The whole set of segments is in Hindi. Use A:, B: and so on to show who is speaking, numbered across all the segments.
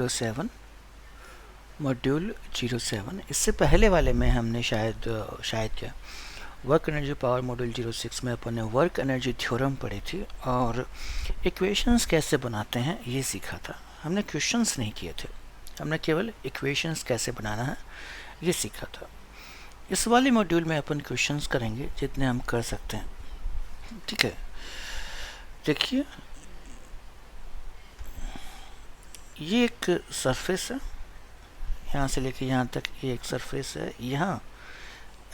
A: 07 मॉड्यूल 07। इससे पहले वाले में हमने शायद क्या वर्क एनर्जी पावर मॉड्यूल 06 में अपन ने वर्क एनर्जी थ्योरम पढ़ी थी और इक्वेशंस कैसे बनाते हैं ये सीखा था। हमने क्वेश्चंस नहीं किए थे, हमने केवल इक्वेशंस कैसे बनाना है ये सीखा था। इस वाले मॉड्यूल में अपन क्वेश्चंस करेंगे जितने हम कर सकते हैं। ठीक है, देखिए ये एक सरफेस है, यहाँ से लेके यहाँ तक ये एक सरफेस है। यहाँ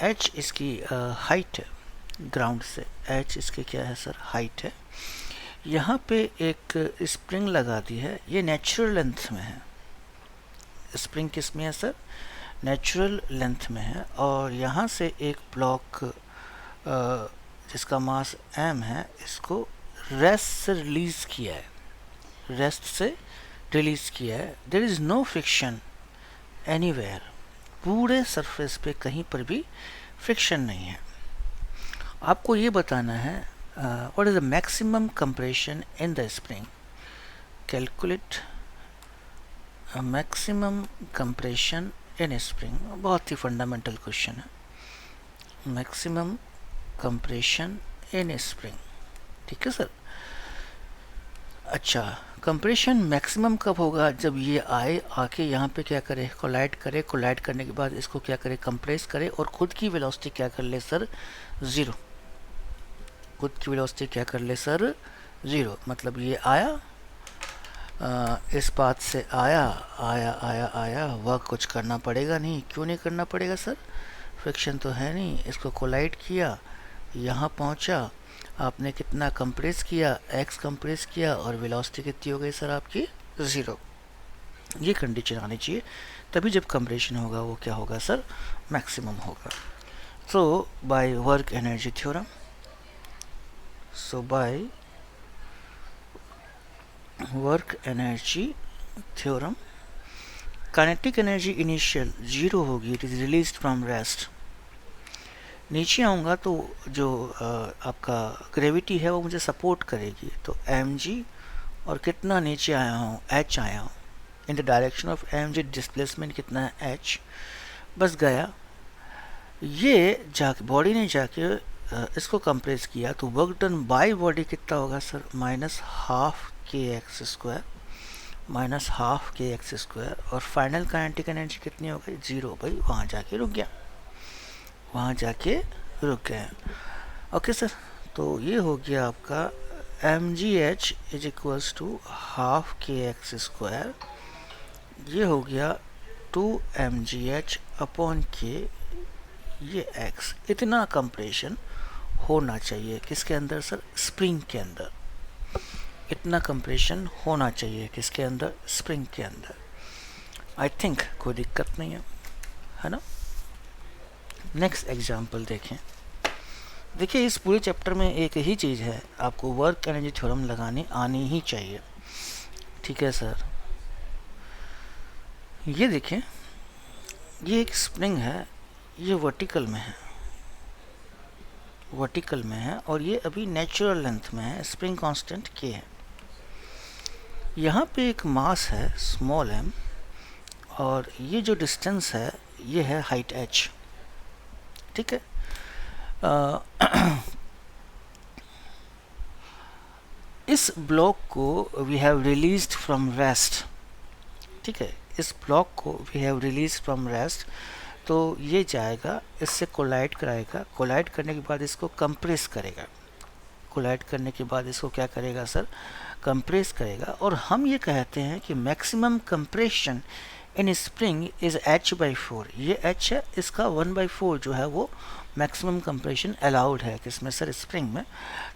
A: h इसकी हाइट है, ग्राउंड से h इसकी क्या है सर, हाइट है। यहाँ पे एक स्प्रिंग लगा दी है, ये नेचुरल लेंथ में है। स्प्रिंग किस में है सर, नेचुरल लेंथ में है। और यहाँ से एक ब्लॉक जिसका मास m है, इसको रेस्ट से रिलीज किया है, रेस्ट से रिलीज किया है। There is no friction anywhere, पूरे सरफेस पे कहीं पर भी फ्रिक्शन नहीं है। आपको ये बताना है what is the maximum compression in the spring. Calculate maximum compression in spring, बहुत ही फंडामेंटल क्वेश्चन है। मैक्सिमम कंप्रेशन इन स्प्रिंग, ठीक है सर। अच्छा, कंप्रेशन मैक्सिमम कब होगा, जब ये आए, आके यहाँ पे क्या करे, कोलाइड करे। कोलाइड करने के बाद इसको क्या करे, कंप्रेस करे और खुद की वेलोसिटी क्या कर ले सर, ज़ीरो। खुद की वेलोसिटी क्या कर ले सर, ज़ीरो। मतलब ये आया, इस पाथ से आया आया आया आया, वह कुछ करना पड़ेगा नहीं। क्यों नहीं करना पड़ेगा सर, फ्रिक्शन तो है नहीं। इसको कोलाइड किया, यहाँ पहुँचा, आपने कितना कंप्रेस किया, x कंप्रेस किया और वेलोसिटी कितनी हो गई सर आपकी, ज़ीरो। ये कंडीशन आनी चाहिए, तभी जब कंप्रेशन होगा वो क्या होगा सर, मैक्सिमम होगा। So by work energy theorem, work energy theorem, kinetic energy initial zero होगी, it is released from rest. नीचे आऊँगा तो जो आपका ग्रेविटी है वो मुझे सपोर्ट करेगी, तो mg, और कितना नीचे आया हूँ, h आया हूँ। In the direction of mg displacement कितना है, h। बस गया, ये जाके बॉडी ने जाके इसको कंप्रेस किया, तो वर्क डन बाय बॉडी कितना होगा सर, -12 kx²। और फाइनल काइनेटिक एनर्जी कितनी हो गई, 0। भाई वहाँ जाके रुक गया, वहाँ जाके रुक गए। ओके सर, तो ये हो गया आपका mgh is equals to ½ kx²। ये हो गया 2mgh अपॉन k, ये x। इतना कंप्रेशन होना चाहिए किसके अंदर सर, स्प्रिंग के अंदर। इतना कंप्रेशन होना चाहिए किसके अंदर, स्प्रिंग के अंदर। आई थिंक कोई दिक्कत नहीं है ना। नेक्स्ट एग्जाम्पल देखें। देखिए इस पूरे चैप्टर में एक ही चीज़ है, आपको वर्क एनर्जी थ्योरम लगानी आनी ही चाहिए। ठीक है सर, ये देखें, ये एक स्प्रिंग है, ये वर्टिकल में है, वर्टिकल में है, और ये अभी नेचुरल लेंथ में है। स्प्रिंग कांस्टेंट k है। यहाँ पे एक मास है स्मॉल m, और ये जो डिस्टेंस है ये है हाइट h। ठीक है, इस ब्लॉक को we have released from rest. ठीक है, इस ब्लॉक को we have release from rest. तो ये जाएगा, इससे कोलाइड कराएगा, कोलाइड करने के बाद इसको कंप्रेस करेगा। कोलाइड करने के बाद इसको क्या करेगा सर, कंप्रेस करेगा। और हम ये कहते हैं कि maximum compression in spring is h/4। ये h है, इसका 1/4 जो है वो मैक्सिमम कंप्रेशन अलाउड है किसमें सर, स्प्रिंग में।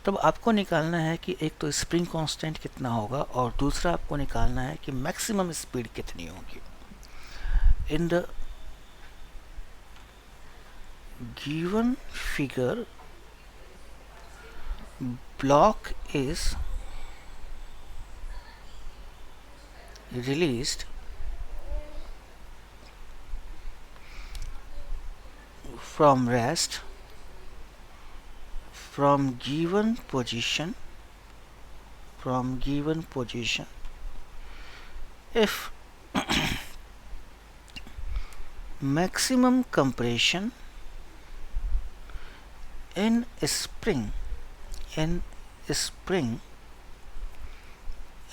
A: तब आपको निकालना है कि एक तो स्प्रिंग कांस्टेंट कितना होगा, और दूसरा आपको निकालना है कि मैक्सिमम स्पीड कितनी होगी। In the given figure block is released from rest from given position if maximum compression in spring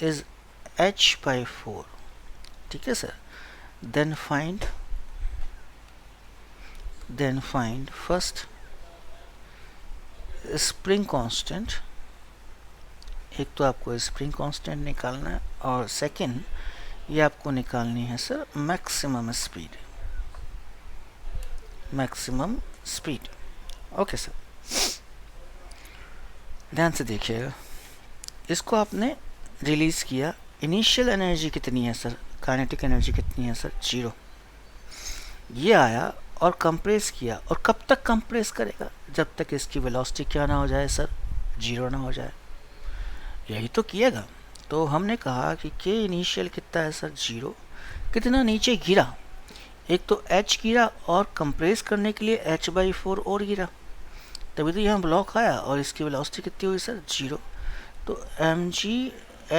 A: is h by 4. ठीक है sir. then find first spring constant. एक तो आपको स्प्रिंग कांस्टेंट निकालना है और सेकंड ये आपको निकालनी है sir maximum speed. Okay sir, ध्यान से देखिएगा. इसको आपने रिलीज किया. इनिशियल एनर्जी कितनी है सर, काइनेटिक एनर्जी कितनी है सर, 0. ये आया और कंप्रेस किया. और कब तक कंप्रेस करेगा, जब तक इसकी वेलोसिटी क्या ना हो जाए सर, 0 ना हो जाए. यही तो किएगा. तो हमने कहा कि के इनिशियल कितना है सर, 0. कितना नीचे गिरा, एक तो h गिरा और कंप्रेस करने के लिए h by 4 और गिरा, तभी तो यहाँ ब्लॉक आया. और इसकी वेलोसिटी कितनी हुई सर, 0. तो mg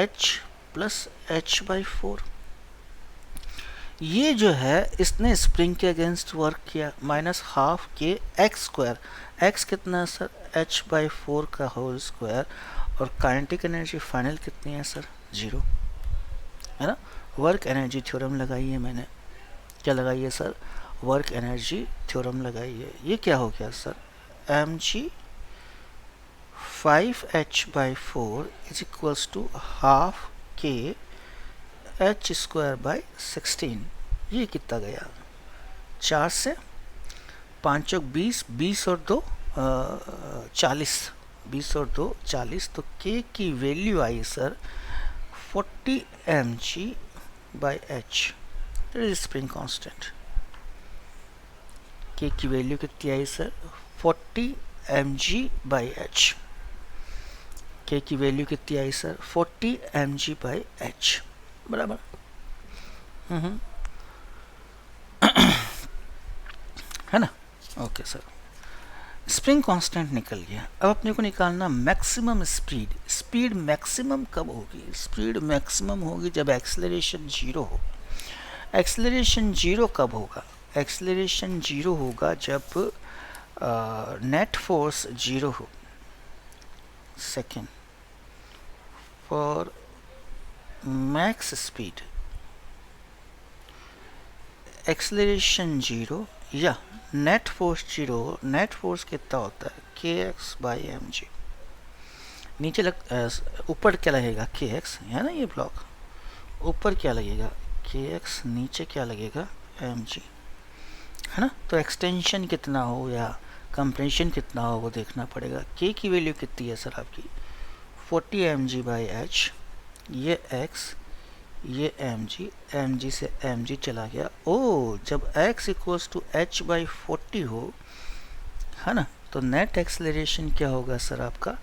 A: h plus h by 4. ये जो है इसने स्प्रिंग के अगेंस्ट वर्क किया. माइनस हाफ के एक्स स्क्वायर. एक्स कितना है सर, h by 4 का होल स्क्वायर. और काइनेटिक एनर्जी फाइनल कितनी है सर, 0 है ना. वर्क एनर्जी थ्योरम लगाई है मैंने. क्या लगाई है सर, वर्क एनर्जी थ्योरम लगाई है. ये क्या हो गया sir, mg 5h by 4 is equals to half के h स्क्वायर बाई 16. ये कितना गया, 4 से 5 और 20, 20 और 2 40, 20 और 2 40. तो k की वैल्यू आई sir 40 mg by h. That is spring constant. k की वैल्यू कितनी आई sir, 40 mg by h. k की वैल्यू कितनी आई सर, 40 mg बाई h. बराबर. है ना. ओके सर, स्प्रिंग कांस्टेंट निकल गया. अब अपने को निकालना मैक्सिमम स्पीड. स्पीड मैक्सिमम कब होगी, स्पीड मैक्सिमम होगी जब एक्सेलरेशन 0 हो. एक्सेलरेशन 0 कब होगा, एक्सेलरेशन 0 होगा जब नेट फोर्स 0 हो. Second, for max speed acceleration 0 या नेट फोर्स 0. नेट फोर्स कितना होता है, kx बाई एम जी. नीचे ऊपर क्या लगेगा, kx है ना. ये ब्लॉक ऊपर क्या लगेगा, kx. नीचे क्या लगेगा, mg है ना. तो एक्सटेंशन कितना हो या कंप्रेशन कितना हो वो देखना पड़ेगा. k की वैल्यू कितनी है सर आपकी, 40 mg बाई h. ये x, ये mg से mg चला गया. ओ, जब x equals to h by 40 हो, है ना, तो नेट एक्सेलरेशन क्या होगा सर आपका,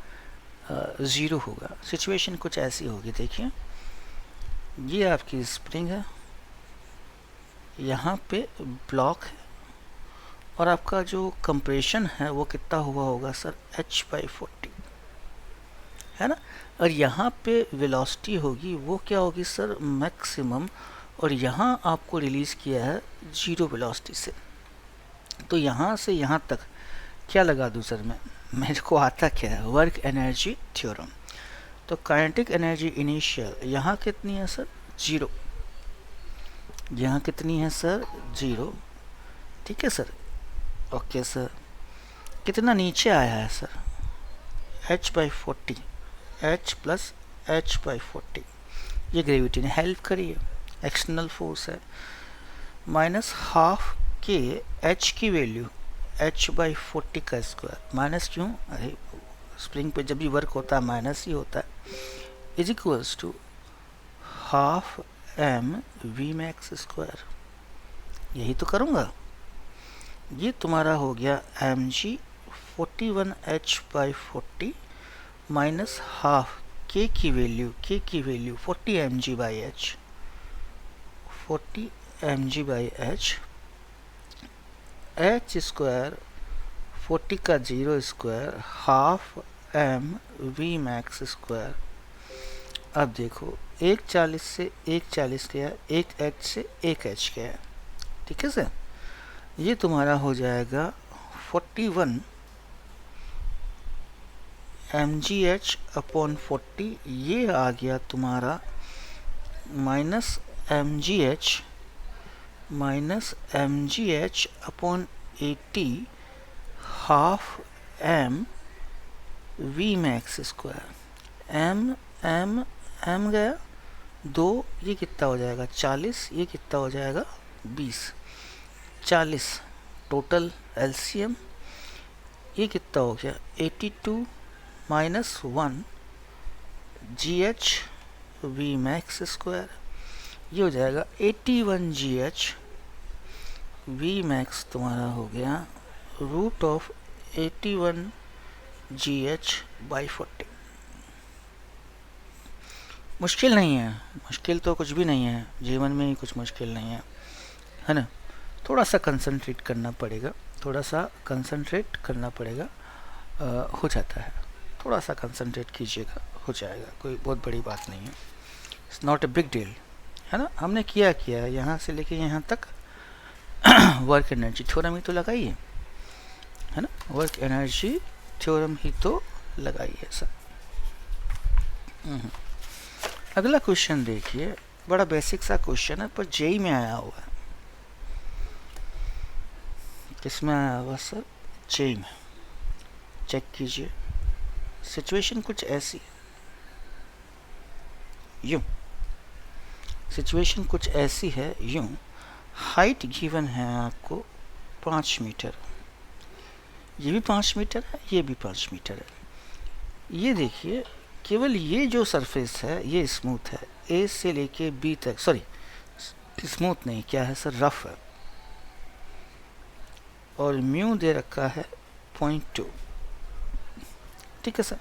A: 0 होगा. सिचुएशन कुछ ऐसी होगी. देखिए, ये आपकी स्प्रिंग है, यहाँ पे ब्लॉक है और आपका जो कंप्रेशन है वो कितना हुआ होगा सर, h बाई 40 है ना. और यहाँ पे वेलोसिटी होगी वो क्या होगी सर, मैक्सिमम. और यहाँ आपको रिलीज़ किया है 0 वेलोसिटी से. तो यहाँ से यहाँ तक क्या लगा दूँ सर मैं, मेरे को आता क्या है, वर्क एनर्जी थ्योरम. तो काइनेटिक एनर्जी इनिशियल यहाँ कितनी है सर, 0. यहाँ कितनी है सर, 0. ठीक है सर. ओके सर, कितना नीचे आया है sir, h by 40, h plus h by 40. ये ग्रेविटी ने हेल्प करी है, एक्सटर्नल फोर्स है. माइनस हाफ के h की वैल्यू h बाई 40 का स्क्वायर. माइनस क्यों, अरे स्प्रिंग पे जब भी वर्क होता है माइनस ही होता है. Is equals to half m v max square. यही तो करूँगा. ये तुम्हारा हो गया mg 41h by 40 minus half k की value 40 mg by h, 40 mg by h. h square 40 का 0 square half m v max square. अब देखो, 140 से 140 गया, 1h से 1h गया. ठीक है सर. ये तुम्हारा हो जाएगा 41 mgh अपॉन 40, ये आ गया तुम्हारा minus m g h upon 80 half m v max square. M गया 2, ये कितना हो जाएगा 40, ये कितना हो जाएगा 20, 40 टोटल एलसीएम, ये कितना हो गया 82 minus 1 ji H we max square, ये हो जाएगा 81 जी एच वी मैक्स तुम्हारा हो गया root of 81 g h by 40। मुश्किल नहीं है, मुश्किल तो कुछ भी नहीं है, जीवन में ही कुछ मुश्किल नहीं है ना। थोड़ा सा कंसंट्रेट करना पड़ेगा, थोड़ा सा कंसंट्रेट करना पड़ेगा, हो जाता है। थोड़ा सा कंसंट्रेट कीजिएगा, हो जाएगा, कोई बहुत बड़ी बात नहीं है, it's not a big deal, है ना। हमने किया यहाँ से लेके यहाँ तक वर्क एनर्जी थ्योरम ही तो लगाई है ना, वर्क एनर्जी थ्योरम ही तो लगाई है सर। अगला क्वेश्चन देखिए, बड़ा बेसिक सा क्वेश्चन है पर जेई में आया हुआ है। किसमें आया हुआ सर? जेई में। चेक कीजिए, सिचुएशन कुछ ऐसी यूं, सिचुएशन कुछ ऐसी है यूं, हाइट गिवन है आपको 5 मीटर, ये भी 5 मीटर है, ये भी 5 मीटर है। ये देखिए, केवल ये जो सरफेस है ये स्मूथ है, ए से लेके बी तक, सॉरी स्मूथ नहीं, क्या है सर, रफ है, और म्यू दे रखा है 0.2, ठीक है सर।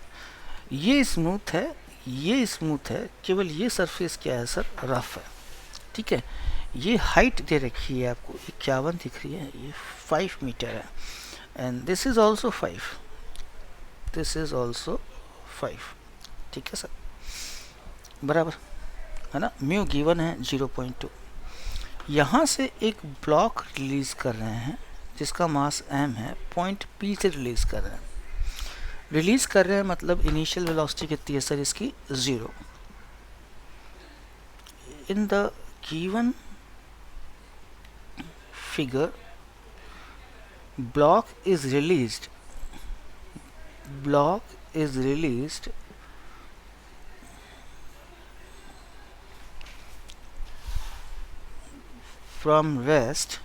A: ये स्मूथ है, ये स्मूथ है, केवल ये सरफेस क्या है सर, रफ है, ठीक है। ये हाइट दे रखी है आपको 51 दिख रही है, ये 5 मीटर है, and this is also 5, this is also 5, ठीक है सर, बराबर है ना। म्यू गिवन है 0.2। यहाँ से एक ब्लॉक रिलीज कर रहे हैं जिसका मास m है, पॉइंट P से रिलीज कर रहे हैं, मतलब इनिशियल वेलोसिटी कितनी है सर इसकी, 0। In the given figure block is released from rest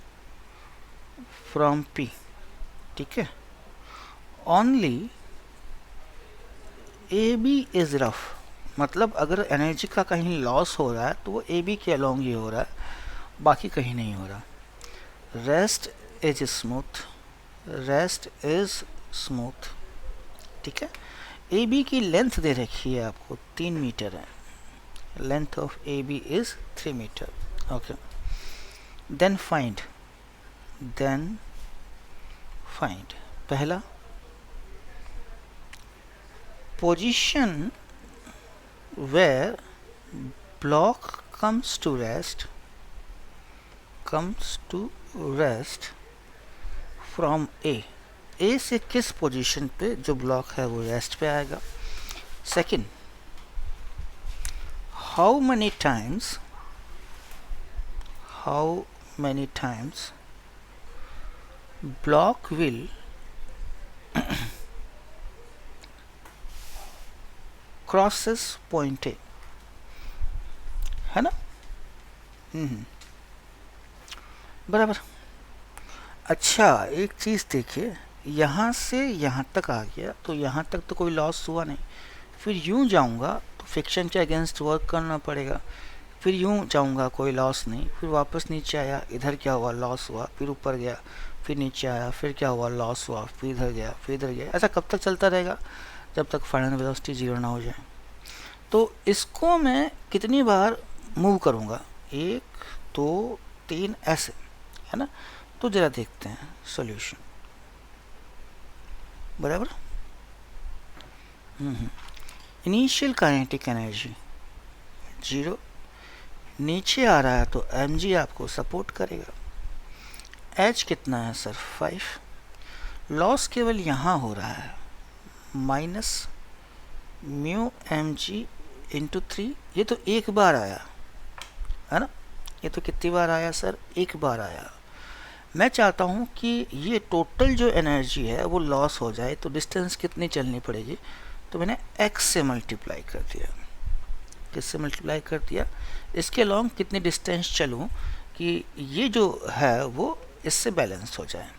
A: from P, ठीक है। only AB is rough, मतलब अगर एनर्जी का कहीं लॉस हो रहा है तो वो AB के अलोंग ही हो रहा है, बाकी कहीं नहीं हो रहा। रेस्ट इज स्मूथ, ठीक है। AB की लेंथ दे रखी है आपको 3 मीटर है, length of AB is 3 metre, okay. Then find पहला position where block comes to rest from A से किस पोजीशन पे जो ब्लॉक है वो रेस्ट पे आएगा। Second, how many times block will crosses point A, है ना। बराबर। अच्छा, एक चीज़ देखिए, यहाँ से यहाँ तक आ गया तो यहाँ तक तो कोई लॉस हुआ नहीं, फिर यूँ जाऊँगा तो फ्रिक्शन के अगेंस्ट वर्क करना पड़ेगा, फिर यूँ जाऊँगा कोई लॉस नहीं, फिर वापस नीचे आया, इधर क्या हुआ, लॉस हुआ, फिर ऊपर गया, फिर नीचे आया, फिर क्या हुआ, लॉस हुआ, फिर इधर गया, फिर इधर गया। ऐसा कब तक चलता रहेगा, जब तक फाइनल वेलोसिटी 0 ना हो जाए। तो इसको मैं कितनी बार मूव करूँगा, 1 2 3 ऐसे, है ना। तो जरा देखते हैं सॉल्यूशन, बराबर। इनिशियल काइनेटिक एनर्जी 0, नीचे आ रहा है तो mg आपको सपोर्ट करेगा, एच कितना है सर 5, लॉस केवल यहाँ हो रहा है minus mu m g into 3, ये तो एक बार आया है ना, ये तो कितनी बार आया सर, एक बार आया। मैं चाहता हूँ कि ये टोटल जो एनर्जी है वो लॉस हो जाए, तो डिस्टेंस कितनी चलनी पड़ेगी, तो मैंने x से मल्टीप्लाई कर दिया, किससे मल्टीप्लाई कर दिया, इसके लॉन्ग कितनी डिस्टेंस चलूँ कि ये जो है वो इससे बैलेंस हो जाए,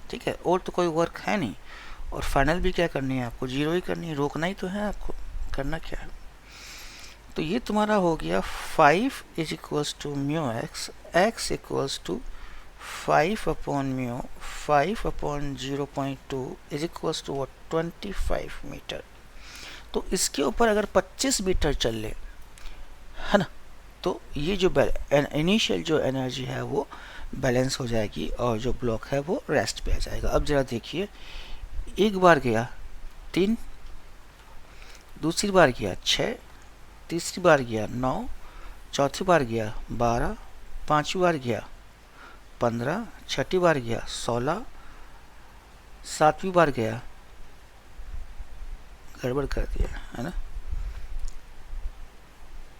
A: ठीक है। और तो कोई वर्क है नहीं, और फाइनल भी क्या करनी है आपको, जीरो ही करनी है, रोकना ही तो है आपको, करना क्या है। तो ये तुम्हारा हो गया 5 is equals to mu x, x equals to 5 upon mu 5 upon 0.2 is equals to 25 metre. तो इसके ऊपर अगर 25 मीटर चल ले, है ना, तो ये जो इनिशियल जो एनर्जी है वो बैलेंस हो जाएगी और जो ब्लॉक है वो रेस्ट पे आ जाएगा। अब जरा देखिए, एक बार गया 3, दूसरी बार गया 6, तीसरी बार गया 9, चौथी बार गया 12, पांचवी बार गया 15, छठी बार गया 16, सातवीं बार गया, गड़बड़ कर दिया है ना,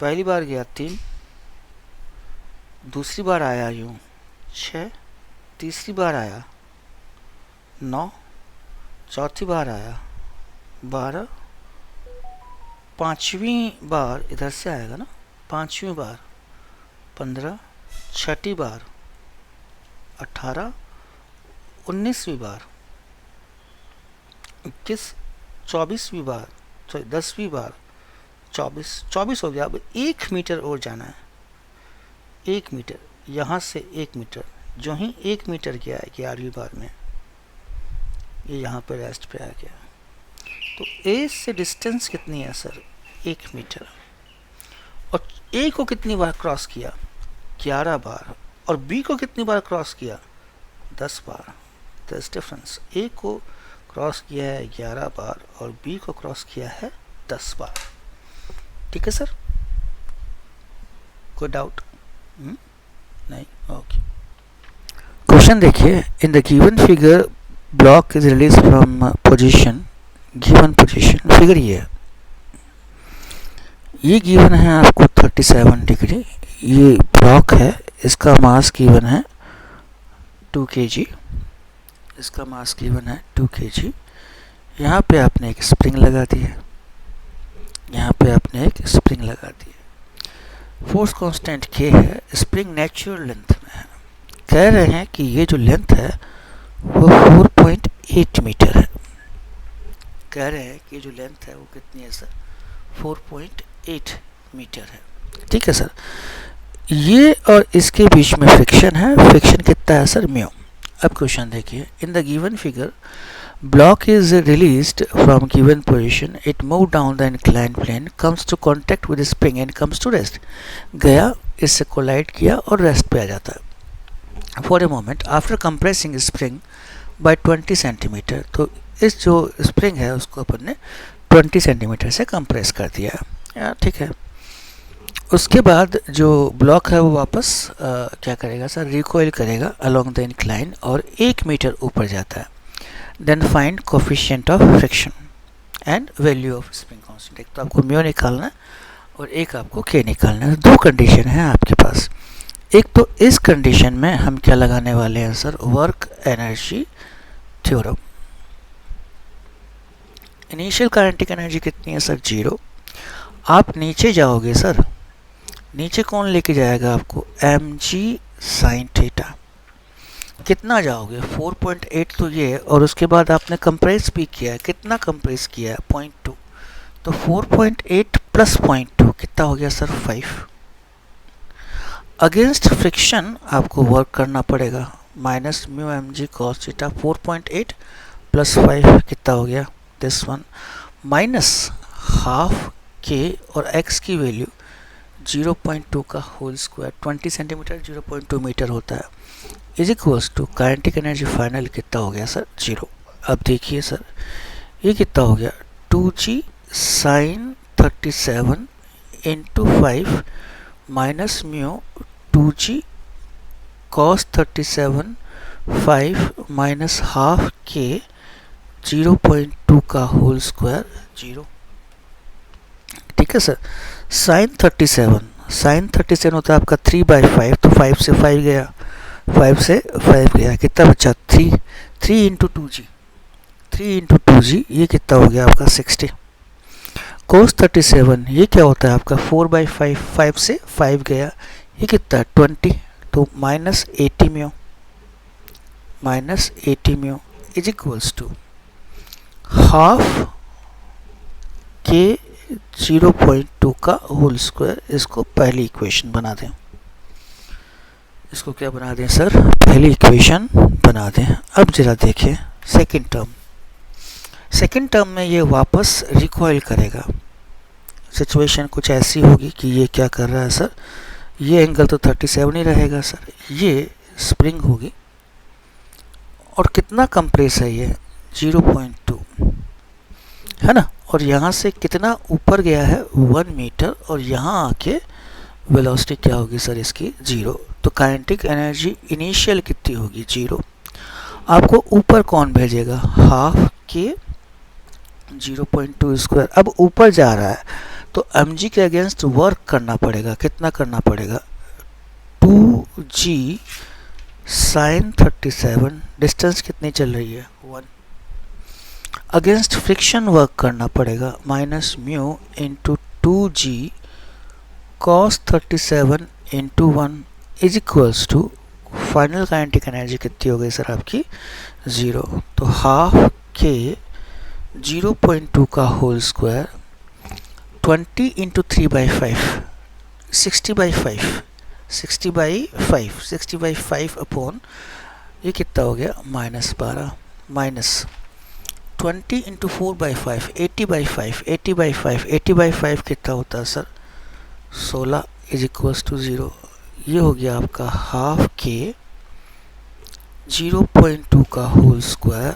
A: पहली बार गया 3, दूसरी बार आया यूं 6, तीसरी बार आया 9, चौथी बार आया 12, पांचवी बार इधर से आएगा ना, पांचवी बार 15, छठी बार 18, 19वीं बार 21, 24वीं बार, सॉरी 10वीं बार 24 हो गया। अब 1 मीटर और जाना है, 1 मीटर, यहाँ से 1 मीटर, जो ही 1 मीटर गया है 11वीं बार में, ये यहाँ पे रेस्ट पे आ गया। तो ए से डिस्टेंस कितनी है सर, 1 मीटर, और ए को कितनी बार क्रॉस किया, 11 बार, और बी को कितनी बार क्रॉस किया, 10 बार। दस डिफरेंस, ए को क्रॉस किया है 11 बार और बी को क्रॉस किया है 10 बार, ठीक है सर, कोई डाउट नहीं, ओके। क्वेश्चन देखिए, in the given figure block is release from position, given position, figure ये गिवन है आपको 37 डिग्री, ये ब्लॉक है, इसका मास गिवन है 2 kg, इसका मास गिवन है 2 kg। यहाँ पे आपने एक स्प्रिंग लगा दी है, यहाँ पे आपने एक स्प्रिंग लगा दी है, फोर्स कांस्टेंट k है, स्प्रिंग नेचुरल लेंथ में है, कह रहे हैं कि ये जो लेंथ है वो 4.8 मीटर है, कह रहे हैं कि जो लेंथ है वो कितनी है सर, 4.8 मीटर है, ठीक है सर। ये और इसके बीच में फ्रिक्शन है, फ्रिक्शन कितना है सर, म्यू। अब क्वेश्चन देखिए, in the given figure block is released from given position, it moved down the inclined plane, comes to contact with the spring and comes to rest, गया, इससे कोलाइड किया और रेस्ट पे आ जाता है। For a moment after compressing spring by 20 centimetre, तो इस जो स्प्रिंग है उसको अपन ने 20 सेंटीमीटर से कंप्रेस कर दिया, ठीक है। उसके बाद जो ब्लॉक है वो वापस क्या करेगा सर, रिकॉइल करेगा अलोंग द इंक्लाइन और 1 मीटर ऊपर जाता है। Then find coefficient of friction and value of spring constant. एक तो आपको म्यू निकालना है और एक आपको के निकालना है। दो कंडीशन है आपके पास। एक तो इस कंडीशन में हम क्या लगाने वाले हैं sir, work energy theorem. Initial kinetic energy कितनी है सर, 0। आप नीचे जाओगे सर, नीचे कौन लेके जाएगा आपको, mg sin थीटा। कितना जाओगे, 4.8 तो ये, और उसके बाद आपने कंप्रेस भी किया है, कितना कंप्रेस किया है, 0.2, तो 4.8 प्लस 0.2 कितना हो गया सर, 5। अगेंस्ट फ्रिक्शन आपको वर्क करना पड़ेगा, minus mu m g cos theta, 4.8 plus 5 कितना हो गया, दिस वन, माइनस हाफ के और x की वैल्यू 0.2 का होल स्क्वायर, 20 सेंटीमीटर 0.2 मीटर होता है, is equals to kinetic energy final कितना हो गया सर, 0। अब देखिए सर ये कितना हो गया, 2g sine 37 into 5 minus mu 2g cos 37 5 minus half k 0.2 का होल स्क्वायर 0। ठीक है सर। साइन 37 होता है आपका 3/5, तो 5 से 5 गया, 5 से 5 गया, कितना बचा 3, 3 इंटू 2g, 3 इंटू 2g, ये कितना हो गया आपका 60। कोस 37 ये क्या होता है आपका 4/5, 5 से 5 गया, ये कितना 20, तो minus 80 mu, minus 80 mu is equals to half k 0.2 का होल स्क्वायर। इसको पहली इक्वेशन बना दें, इसको क्या बना दें सर, पहली इक्वेशन बना दें। अब जरा देखें सेकंड टर्म, सेकंड टर्म में ये वापस रिकॉइल करेगा। सिचुएशन कुछ ऐसी होगी कि ये क्या कर रहा है सर, ये एंगल तो 37 ही रहेगा सर, ये स्प्रिंग होगी और कितना कंप्रेस है ये 0.2 है ना, और यहाँ से कितना ऊपर गया है 1 मीटर, और यहाँ आके वेलोसिटी क्या होगी सर इसकी 0। तो काइनेटिक एनर्जी इनिशियल कितनी होगी 0। आपको ऊपर कौन भेजेगा, हाफ के 0.2 स्क्वायर। अब ऊपर जा रहा है तो mg के अगेंस्ट वर्क करना पड़ेगा, कितना करना पड़ेगा 2g साइन 37, डिस्टेंस कितनी चल रही है 1, अगेंस्ट फ्रिक्शन वर्क करना पड़ेगा minus mu into 2g cos 37 into 1 is equals to final kinetic energy कितनी हो गई सर आपकी 0। तो हाफ के 0.2 का होल स्क्वायर 20 इंटू 3/5, 60/5, 60/5, 60/5 अपॉन ये कितना हो गया -12, माइनस 20 इंटू 4/5, 80/5, 80/5, 80/5 कितना होता है सर 16 इज इक्वल्स टू 0। ये हो गया आपका हाफ के 0.2 का होल स्क्वायर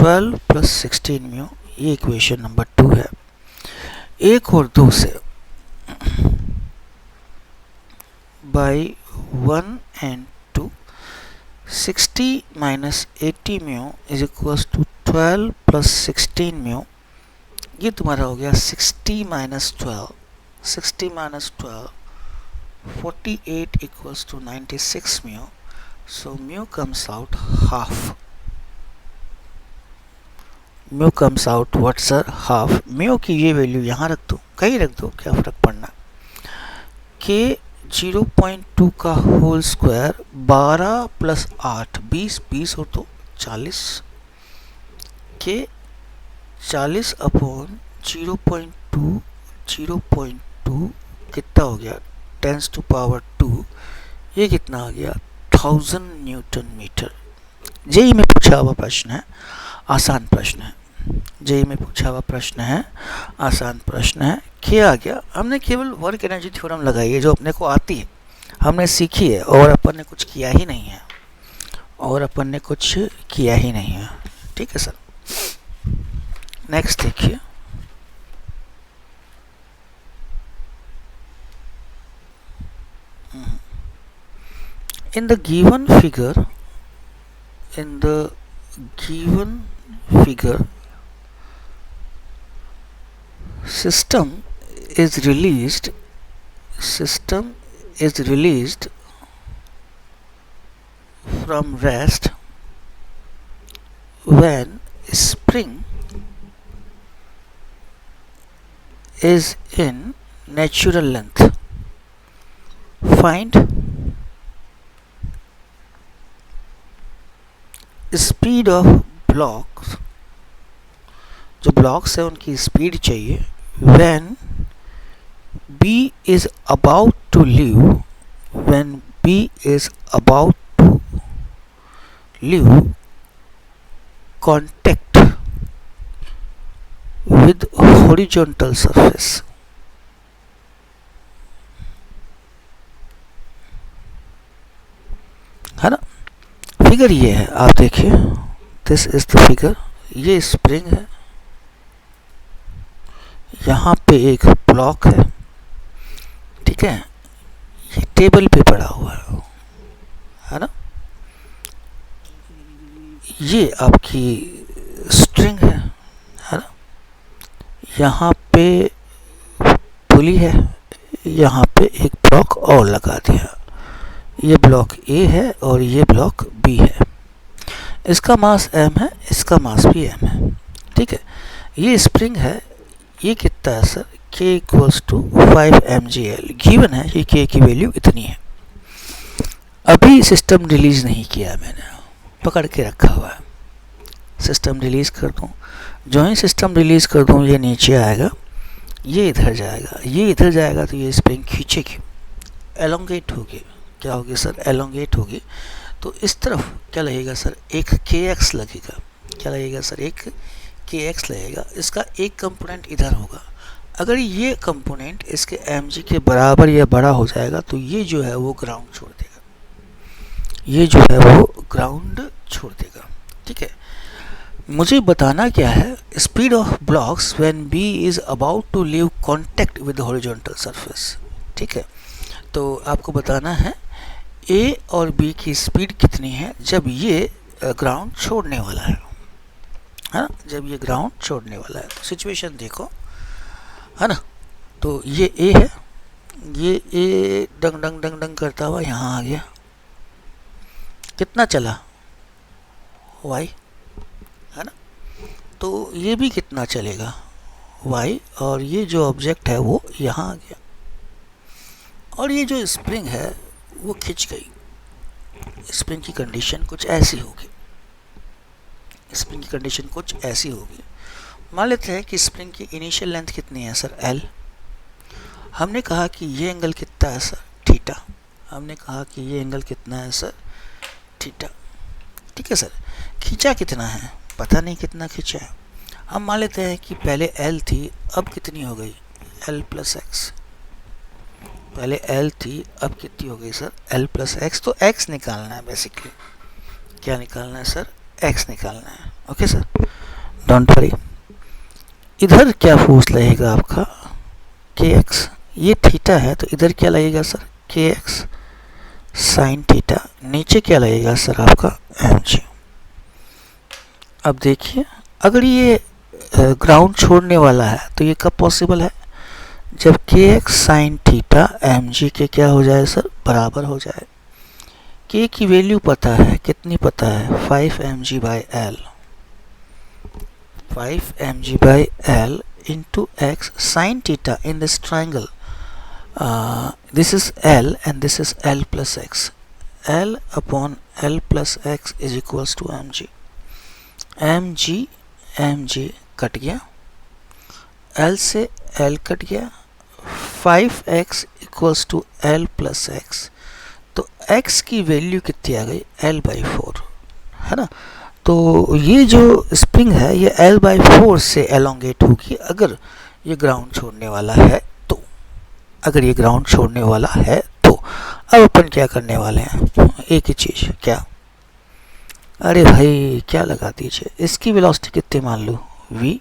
A: 12 प्लस 16 म्यू, ये इक्वेशन नंबर 2 है। एक और 2 से by 1 and 2, 60 minus 80 mu is equals to 12 plus 16 mu, ये तुम्हारा हो गया 60 minus 12, 60 minus 12 48 equals to 96 mu, so mu comes out half, mu comes out what sir half। mu की ये वैल्यू यहाँ रख दो, कहीं रख दो, क्या फर्क पड़ना। k 0.2 का होल स्क्वायर 12 प्लस 8 20, 20 हो तो 40, k 40 अपॉन 0.2, 0.2 कितना हो गया 10 to पावर 2, ये कितना आ गया 1000 न्यूटन मीटर। जेई में पूछा हुआ प्रश्न है, आसान प्रश्न है, जेई में पूछा हुआ प्रश्न है, आसान प्रश्न है। क्या आ गया, हमने केवल वर्क एनर्जी थ्योरम लगाई है जो अपने को आती है, हमने सीखी है, और अपन ने कुछ किया ही नहीं है, और अपन ने कुछ किया ही नहीं है। ठीक है सर, नेक्स्ट देखिए। In the given figure, system is released from rest when spring is in natural length. Find speed of blocks, जो ब्लॉक्स है उनकी स्पीड चाहिए when B is about to leave, when B is about to leave contact with horizontal surface। है ना, फिगर ये है, आप देखिए, दिस इज द फिगर। ये स्प्रिंग है, यहाँ पे एक ब्लॉक ठीक है, ये टेबल पे पड़ा हुआ है ना, ये आपकी स्ट्रिंग है ना, यहाँ पे पुली है, यहाँ पे एक ब्लॉक और लगा दिया, ये ब्लॉक ए है और ये ब्लॉक बी है। इसका मास m है, इसका मास भी m है। ठीक है, ये स्प्रिंग है, ये कितना है sir, k equals to 5 mgl given है, ये k की वैल्यू इतनी है। अभी सिस्टम रिलीज नहीं किया है मैंने, पकड़ के रखा हुआ है। सिस्टम रिलीज कर दूँ, जो ही सिस्टम रिलीज कर दूँ ये नीचे आएगा, ये इधर जाएगा, ये इधर जाएगा, तो ये स्प्रिंग खींचेगी, एलोंगेट होगी। क्या होगी सर, एलोंगेट होगी। तो इस तरफ क्या लगेगा सर, एक kx लगेगा। क्या लगेगा सर, एक kx लगेगा। इसका एक कंपोनेंट इधर होगा। अगर ये कंपोनेंट इसके mg के बराबर या बड़ा हो जाएगा तो ये जो है वो ग्राउंड छोड़ देगा, ये जो है वो ग्राउंड छोड़ देगा। ठीक है, मुझे बताना क्या है, speed of blocks when b is about to leave contact with horizontal surface. ठीक है, तो आपको बताना है a और b की स्पीड कितनी है जब ये ग्राउंड छोड़ने वाला है ना, जब ये ग्राउंड छोड़ने वाला है। सिचुएशन देखो, है ना, तो ये a है, ये a डंग डंग डंग डंग करता हुआ यहाँ आ गया, कितना चला y, है ना, तो ये भी कितना चलेगा y, और ये जो ऑब्जेक्ट है वो यहाँ आ गया, और ये जो स्प्रिंग है वो खिंच गई। स्प्रिंग की कंडीशन कुछ ऐसी होगी, स्प्रिंग की कंडीशन कुछ ऐसी होगी। मान लेते हैं कि स्प्रिंग की इनिशियल लेंथ कितनी है सर, l। हमने कहा कि ये एंगल कितना है सर, थीटा। हमने कहा कि ये एंगल कितना है सर, थीटा। ठीक है सर, खींचा कितना है पता नहीं, कितना खींचा है। हम मान लेते हैं कि पहले l थी, अब कितनी हो गई, l प्लस एक्स। पहले l थी, अब कितनी हो गई सर, l प्लस एक्स। तो x निकालना है बेसिकली, क्या निकालना है सर, x निकालना है। Okay sir, don't worry. इधर क्या फोर्स लगेगा आपका, kx। ये थीटा है तो इधर क्या लगेगा सर, kx साइन थीटा। नीचे क्या लगेगा सर आपका, mg। अब देखिए, अगर ये ग्राउंड छोड़ने वाला है तो ये कब पॉसिबल है, जब kx साइन थीटा mg के क्या हो जाए सर, बराबर हो जाए। k की वैल्यू पता है, कितनी पता है, 5 mg by l, 5 mg by l into x sin theta in this triangle. This is l and this is l plus x. l upon l plus x is equals to mg. mg cut गया, l से l कट गया, 5x equals to l plus x. तो x की वैल्यू कितनी आ गई, l बाई 4, है ना। तो ये जो स्प्रिंग है ये l बाई 4 से एलोंगेट होगी अगर ये ग्राउंड छोड़ने वाला है तो, अगर ये ग्राउंड छोड़ने वाला है तो। अब अपन क्या करने वाले हैं, एक ही चीज़, क्या, अरे भाई क्या लगा दीजिए, इसकी वेलोसिटी कितनी मान लो v,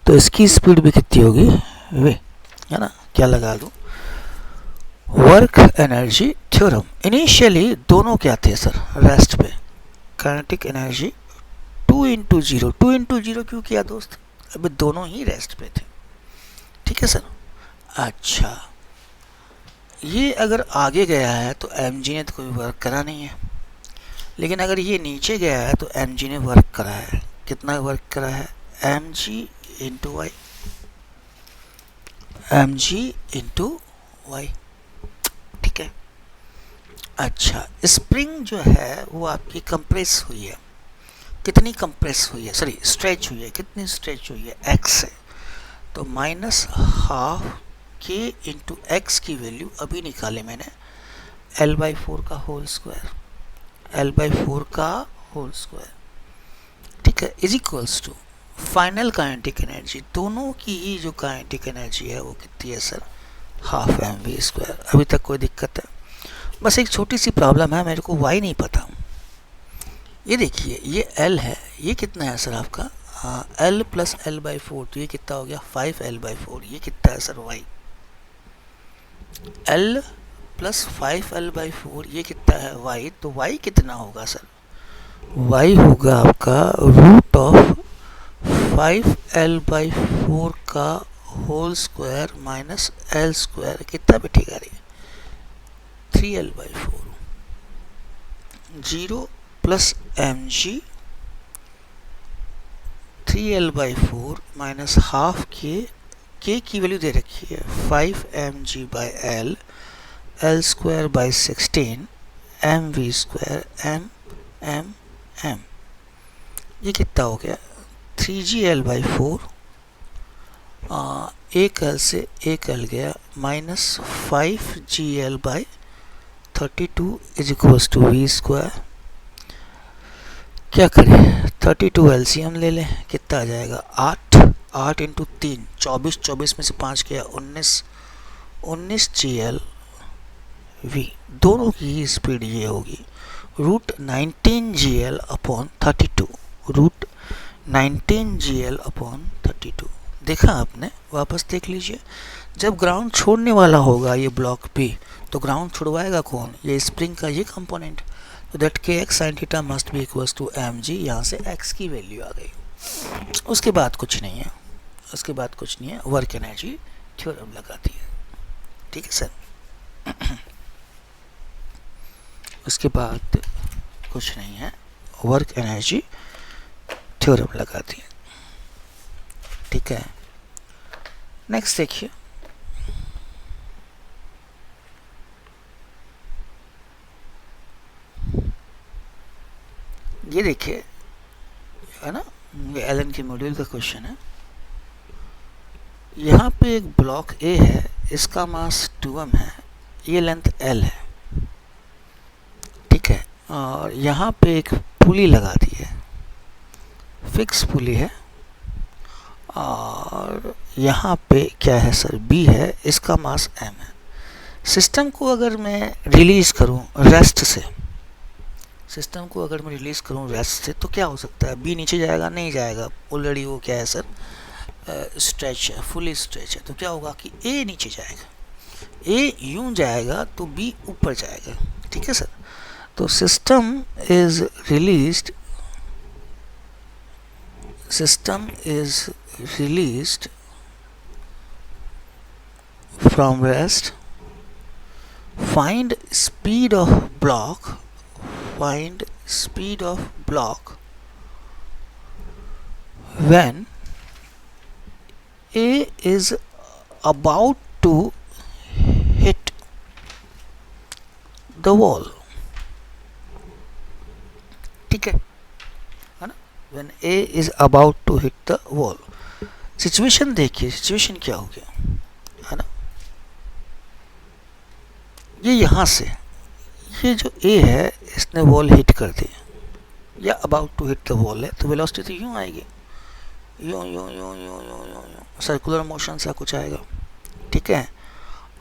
A: तो इसकी स्पीड भी कितनी होगी v, है ना। क्या लगा दूँ, वर्क एनर्जी थ्योरम। इनिशियली दोनों क्या थे सर, रेस्ट पे, काइनेटिक एनर्जी 2 इंटू 0, 2 इंटू 0 क्यों किया दोस्त, अभी दोनों ही रेस्ट पे थे। ठीक है सर, अच्छा ये अगर आगे गया है तो mg ने तो कोई वर्क करा नहीं है, लेकिन अगर ये नीचे गया है तो mg ने वर्क करा है। कितना वर्क करा है, mg into y, mg into y. ठीक है, अच्छा स्प्रिंग जो है वो आपकी कंप्रेस हुई है, कितनी कंप्रेस हुई है, सॉरी स्ट्रेच हुई है, कितनी स्ट्रेच हुई है, x से। तो minus half k into x की वैल्यू अभी निकाले मैंने, l बाई 4 का होल स्क्वायर, l बाई 4 का होल स्क्वायर। ठीक है, is equals to final kinetic energy, दोनों की ही जो काइनेटिक एनर्जी है वो कितनी है सर, हाफ mv स्क्वायर। अभी तक कोई दिक्कत है, बस एक छोटी सी प्रॉब्लम है, मेरे को y नहीं पता। ये देखिए ये l है, ये कितना है सर आपका, l प्लस l बाई 4, तो ये कितना हो गया 5l बाई 4। ये कितना है sir y, l plus 5l by 4, ये कितना है y, तो y कितना होगा सर, y होगा आपका रूट ऑफ 5l/4 का whole square minus l square, कितना बैठेगा रे 3l/4, 0 plus mg 3l/4 minus half के की वैल्यू दे रखी है 5mg/l, l square by 16 mv square m ये कितना हो गया 3gl/4, एक l से एक l गया minus 5gl/32 is equals to v square. क्या करें 32 एलसीएम ले लें, कितना आ जाएगा 8 इंटू 3 24, 24 में से 5 गया 19 gl v, दोनों की स्पीड ये होगी root 19 gl upon 32, root 19 gl upon 32। देखा आपने, वापस देख लीजिए, जब ग्राउंड छोड़ने वाला होगा ये ब्लॉक P, तो ग्राउंड छुड़वाएगा कौन, ये स्प्रिंग का ये कंपोनेंट, तो that k x sine theta must be equals to m g. यहाँ से x की वैल्यू आ गई, उसके बाद कुछ नहीं है, उसके बाद कुछ नहीं है, वर्क एनर्जी थ्योरम लगाती है, ठीक है सर। उसके बाद कुछ नहीं है, वर्क एनर्जी थ्योरम लगाती है, ठीक है। नेक्स्ट देखिए, ये देखिए है ना, ये एलन के मॉड्यूल का क्वेश्चन है। यहाँ पे एक ब्लॉक ए है, इसका मास 2m है, ये लेंथ l है, ठीक है, और यहाँ पे एक पुली लगा दी है, फिक्स पुली है, और यहाँ पे क्या है सर b है, इसका मास m है। सिस्टम को अगर मैं रिलीज करूँ रेस्ट से, सिस्टम को अगर मैं रिलीज करूँ रेस्ट से, तो क्या हो सकता है, बी नीचे जाएगा, नहीं जाएगा, ऑलरेडी वो क्या है सर स्ट्रेच है, फुली स्ट्रेच है, तो क्या होगा कि ए नीचे जाएगा, ए यूं जाएगा तो बी ऊपर जाएगा, ठीक है सर। तो system is released from rest, find speed of block when A is about to hit the wall, ठीक है ना, when A is about to hit the wall। Situation देखिए, सिचुएशन क्या हो गया है ना, ये यहाँ से ये जो A है इसने वॉल हिट कर दी या about to hit the wall है, तो वेलोसिटी तो यूँ आएगी, यूँ यूँ यूँ यूँ यूँ यूँ यूँ सर्कुलर मोशन सा कुछ आएगा, ठीक है।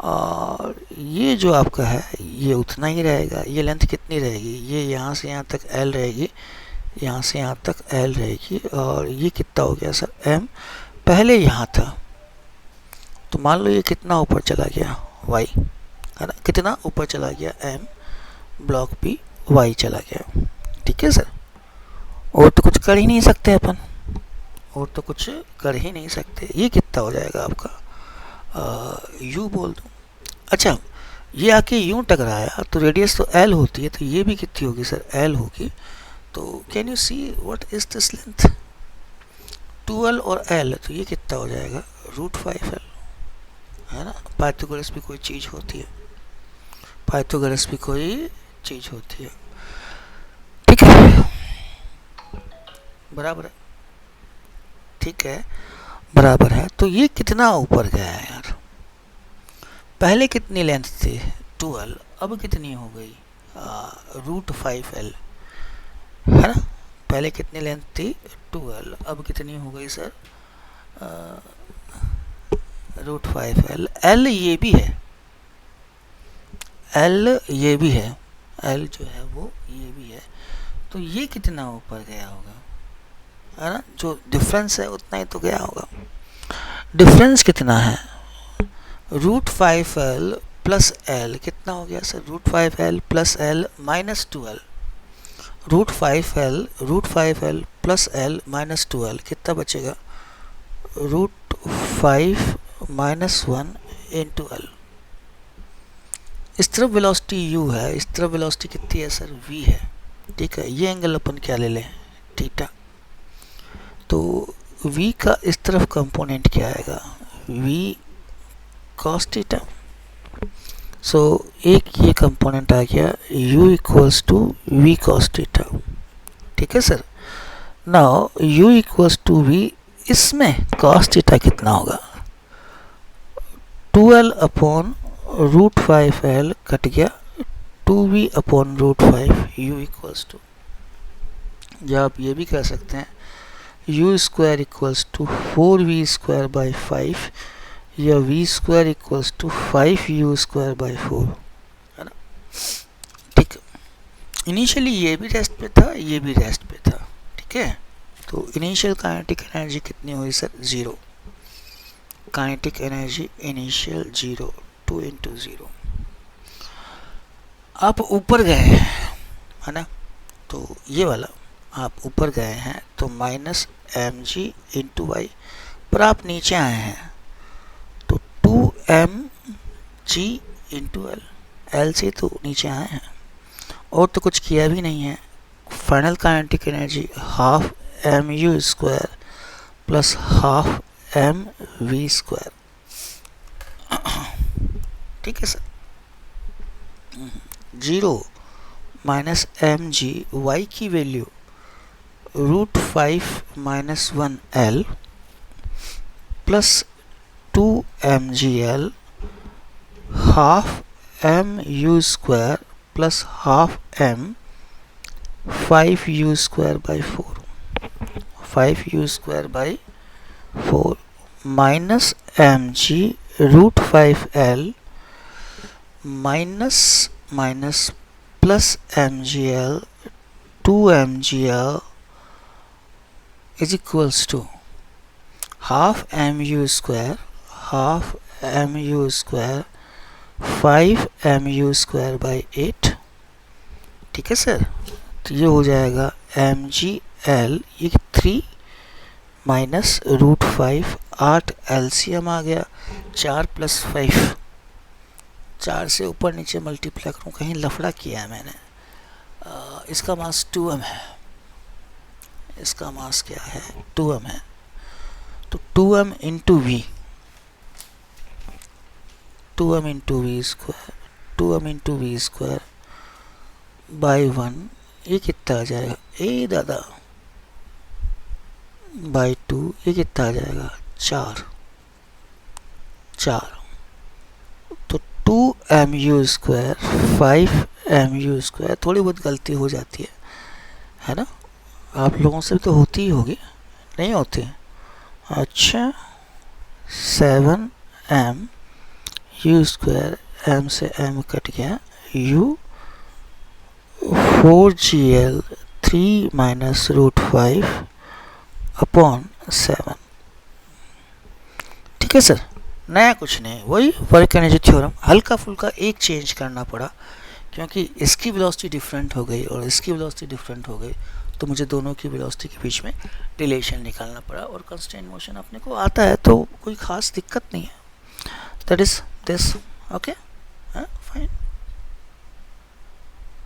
A: और ये जो आपका है ये उतना ही रहेगा, ये लेंथ कितनी रहेगी, ये यहाँ से यहाँ तक L रहेगी, यहाँ से यहाँ तक L रहेगी, और ये कितना हो गया सर M, पहले यहाँ था, तो मान लो ये कितना ऊपर चला गया Y है ना, कितना ऊपर चला गया M, ब्लॉक P Y चला गया, ठीक है सर। और तो कुछ कर ही नहीं सकते अपन, और तो कुछ कर ही नहीं सकते। ये कितना हो जाएगा आपका U बोल दूँ, अच्छा ये आके यूँ टकराया तो रेडियस तो L होती है, तो ये भी कितनी होगी सर L होगी। तो can you see what is this length 2L और L, तो ये कितना हो जाएगा √5L है ना। पाइथागोरस भी कोई चीज़ होती है, पाइथागोरस भी कोई चीज़ होती है, ठीक है, बराबर है, ठीक है, बराबर है। तो ये कितना ऊपर गया है यार, पहले कितनी लेंथ थी 2L, अब कितनी हो गई √5L है ना, पहले कितनी लेंथ थी 2L, अब कितनी हो गई सर √5L। L ये भी है, L ये भी है, L जो है वो ये भी है, तो ये कितना ऊपर गया होगा है ना, जो डिफरेंस है उतना ही तो गया होगा। डिफरेंस कितना है √5L प्लस L, कितना हो गया sir √5L plus L minus 2L, root 5L plus L minus 2L कितना बचेगा? Root 5 minus 1 into L। इस तरफ वेलोसिटी u है, इस तरफ वेलोसिटी कितनी है सर? v है। ठीक है, ये एंगल अपन क्या ले लें? थीटा। तो v का इस तरफ कंपोनेंट क्या आएगा? v cos theta. सो एक ये कंपोनेंट आ गया u equals to v cos theta. ठीक है sir. Now u equals to v, इसमें cos थीटा कितना होगा? 2l upon root 5l cut गया 2v upon root 5 u equals to, या आप ये भी कह सकते हैं u square equals to 4v square by 5, या v square equals to 5u square by 4, है ना। ठीक, इनिशियली ये भी रेस्ट पे था, ये भी रेस्ट पे था। ठीक है, तो इनिशियल काइनेटिक एनर्जी कितनी हुई sir? 0। Kinetic energy initial 0, 2 into 0। आप ऊपर गए हैं, है ना, तो ये वाला आप ऊपर गए हैं तो माइनस mg इंटू वाई, पर आप नीचे आए हैं तो 2mg इंटू एल, एल से तो नीचे आए हैं और तो कुछ किया भी नहीं है। Final kinetic energy half mu square plus half mv square. ठीक है सर। 0 माइनस mg, y की value root 5 minus 1l plus 2mgl half mu square plus half m 5u square by 4, 5u square by 4 minus mg root 5l minus minus plus mgl 2mgl is equals to half mu square 5 mu square by 8। ठीक है सर। तो ये हो जाएगा mgl, ये 3 माइनस रूट 5, 8 एलसीएम आ गया, 4 प्लस 5, 4 से ऊपर नीचे मल्टीप्लाई करूँ, कहीं लफड़ा किया है मैंने। इसका मास 2m है, इसका मास क्या है? 2m है। तो 2m into v, 2m into v square, 2m into v square by 1, ये कितना आ जाएगा? ए दादा बाई 2, ये कितना आ जाएगा? 4। तो 2mu स्क्वायर 5mu स्क्वायर, थोड़ी बहुत गलती हो जाती है ना, आप लोगों से तो होती ही होगी, नहीं होती? अच्छा, 7m u स्क्वायर, m से m कट गया, u 4gl 3 minus root 5 upon 7। ठीक है सर, नया कुछ नहीं, वही वर्क एनर्जी थ्योरम। हल्का फुल्का एक चेंज करना पड़ा क्योंकि इसकी वेलोसिटी डिफरेंट हो गई और इसकी वेलोसिटी डिफरेंट हो गई, तो मुझे दोनों की वेलोसिटी के बीच में रिलेशन निकालना पड़ा। और कांस्टेंट मोशन अपने को आता है तो कोई ख़ास दिक्कत नहीं है। That is this. Okay, fine.